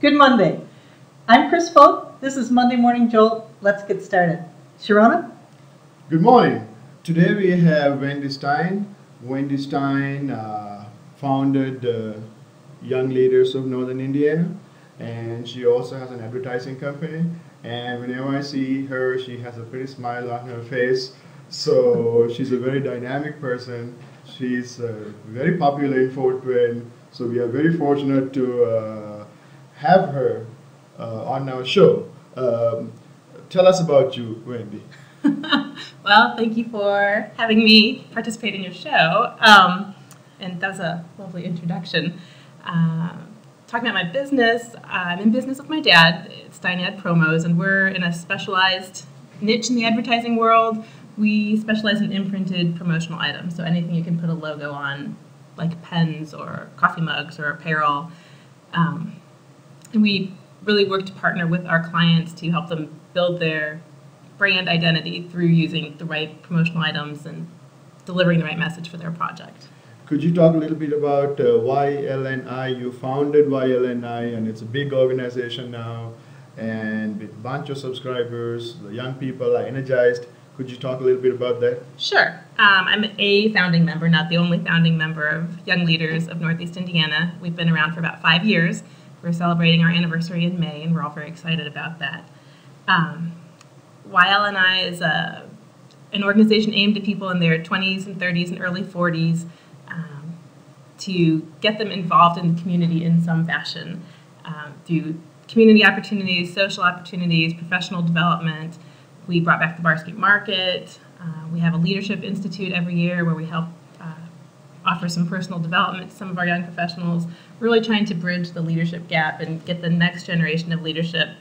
Good Monday. I'm Kris Foate. This is Monday Morning Jolt. Let's get started. Shirona? Good morning. Today we have Wendy Stein. Wendy Stein founded Young Leaders of Northern Indiana, and she also has an advertising company. And whenever I see her, she has a pretty smile on her face. So she's a very dynamic person. She's very popular in Fort Wayne. So we are very fortunate to have her on our show. Tell us about you, Wendy. Well, thank you for having me participate in your show. And that was a lovely introduction. Talking about my business, I'm in business with my dad, Stein Ad Promos, and we're in a specialized niche in the advertising world. We specialize in imprinted promotional items, so anything you can put a logo on, like pens or coffee mugs or apparel. And we really work to partner with our clients to help them build their brand identity through using the right promotional items and delivering the right message for their project. Could you talk a little bit about YLNI? You founded YLNI, and it's a big organization now, and with a bunch of subscribers. The young people are energized. Could you talk a little bit about that? Sure. I'm a founding member, not the only founding member of Young Leaders of Northeast Indiana. We've been around for about 5 years. We're celebrating our anniversary in May, and we're all very excited about that. YLNI is an organization aimed at people in their 20s and 30s and early 40s to get them involved in the community in some fashion through community opportunities, social opportunities, professional development. We brought back the Barsky Market. We have a leadership institute every year where we help offer some personal development to some of our young professionals. We're really trying to bridge the leadership gap and get the next generation of leadership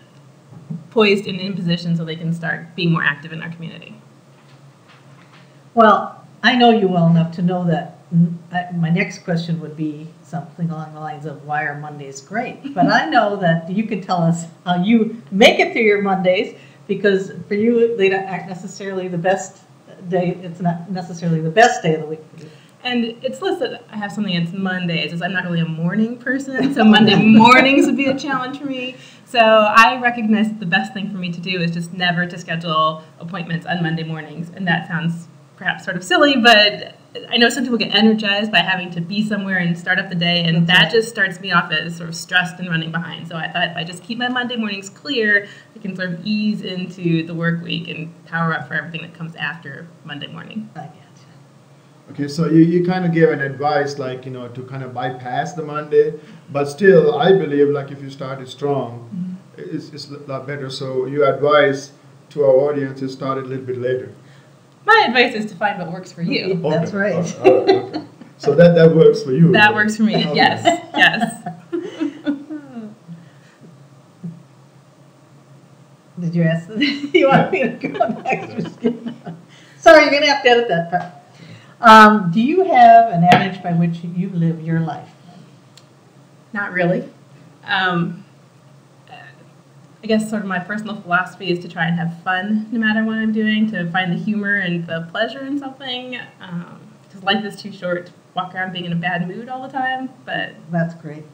poised and in position so they can start being more active in our community. Well, I know you well enough to know that my next question would be something along the lines of why are Mondays great? But I know that you can tell us how you make it through your Mondays, because for you they aren't necessarily the best day. It's not necessarily the best day of the week for you. And it's listed, I have something against Mondays, as I'm not really a morning person, so Monday mornings would be a challenge for me. So I recognize that the best thing for me to do is just never to schedule appointments on Monday mornings. And that sounds perhaps sort of silly, but I know some people get energized by having to be somewhere and start up the day, and that just starts me off as sort of stressed and running behind. So I thought if I just keep my Monday mornings clear, I can sort of ease into the work week and power up for everything that comes after Monday morning. I get you. Okay, so you kind of gave an advice, like, you know, to kind of bypass the Monday, but still, I believe, like, if you started strong, it's a lot better. So your advice to our audience is start a little bit later. My advice is to find what works for you. Okay. That's right. All right, okay. So that works for you. That works for me, Okay. yes, yes. Did you ask? You want me to go next? Sorry, you're going to have to edit that part. Do you have an adage by which you live your life? Not really. I guess sort of my personal philosophy is to try and have fun no matter what I'm doing, to find the humor and the pleasure in something, because life is too short to walk around being in a bad mood all the time, but... That's great.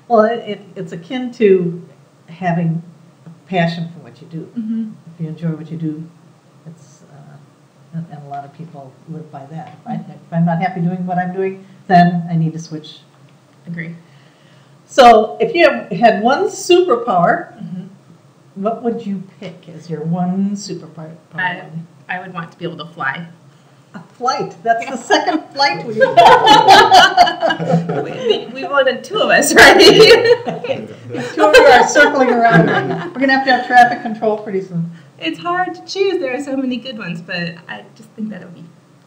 Well, it's akin to having a passion for what you do. Mm-hmm. If you enjoy what you do, it's, and a lot of people live by that. If I'm not happy doing what I'm doing, then I need to switch. Agree. So if you had one superpower, what would you pick as your one superpower? I would want to be able to fly. A flight. That's the second flight we've We wanted 2 of us, right? 2 of you are circling around. We're going to have traffic control pretty soon. It's hard to choose. There are so many good ones, but I just think that it would be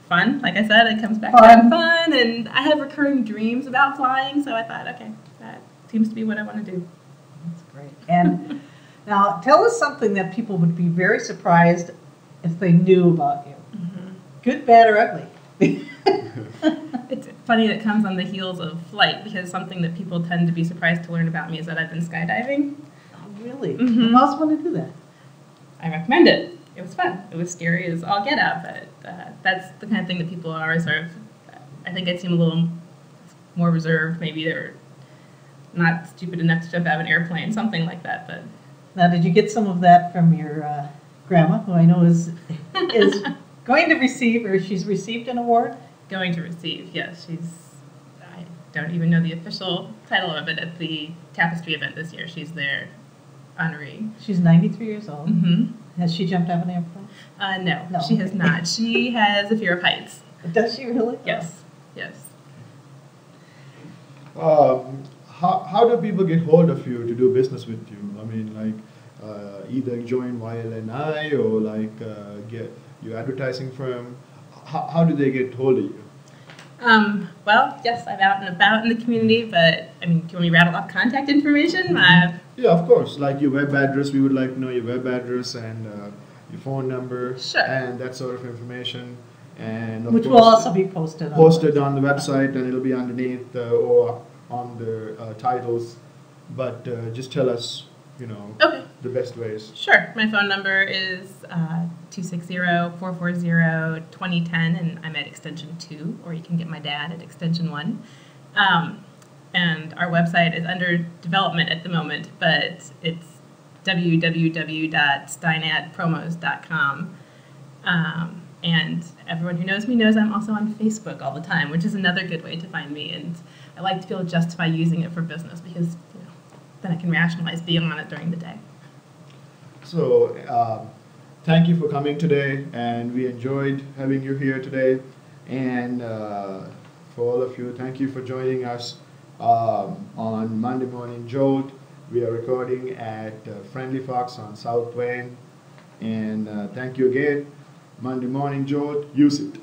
fun. Like I said, it comes back to having fun, and I have recurring dreams about flying, so I thought, okay, that seems to be what I want to do. That's great. And now tell us something that people would be very surprised if they knew about you. Good, bad, or ugly. It's funny that it comes on the heels of flight, because something that people tend to be surprised to learn about me is that I've been skydiving. Oh, really? Who else want to do that? I recommend it. It was fun. It was scary as all get out, but that's the kind of thing that people are sort of, I think I seem a little more reserved. Maybe they're not stupid enough to jump out of an airplane, something like that. But Now, did you get some of that from your grandma, who I know is going to receive, or she's received an award? going to receive, yes, I don't even know the official title of it at the tapestry event this year. She's their honoree. She's 93 years old. Mm-hmm. Has she jumped out of an airplane? No, she has not. She has a fear of heights. Does she really? Yes, yes. How do people get hold of you to do business with you? I mean, like either join YLNI or like get your advertising firm. How do they get hold of you? Well, yes, I'm out and about in the community, but I mean, do you want me to rattle off contact information? Yeah, of course. Like your web address, we would like to know your web address and your phone number, Sure. and that sort of information. And of Which course, will also be posted on the website, and it'll be underneath or on the titles. But just tell us, Okay. the best ways. Sure. My phone number is 260-440-2010, and I'm at extension 2, or you can get my dad at extension 1. And our website is under development at the moment, but it's www.steinadpromos.com. And everyone who knows me knows I'm also on Facebook all the time, which is another good way to find me. And I like to be able to justify using it for business because then I can rationalize being on it during the day. So, thank you for coming today, and we enjoyed having you here today. And for all of you, thank you for joining us on Monday Morning Jolt. We are recording at Friendly Fox on South Wayne. And thank you again. Monday Morning Jolt, use it.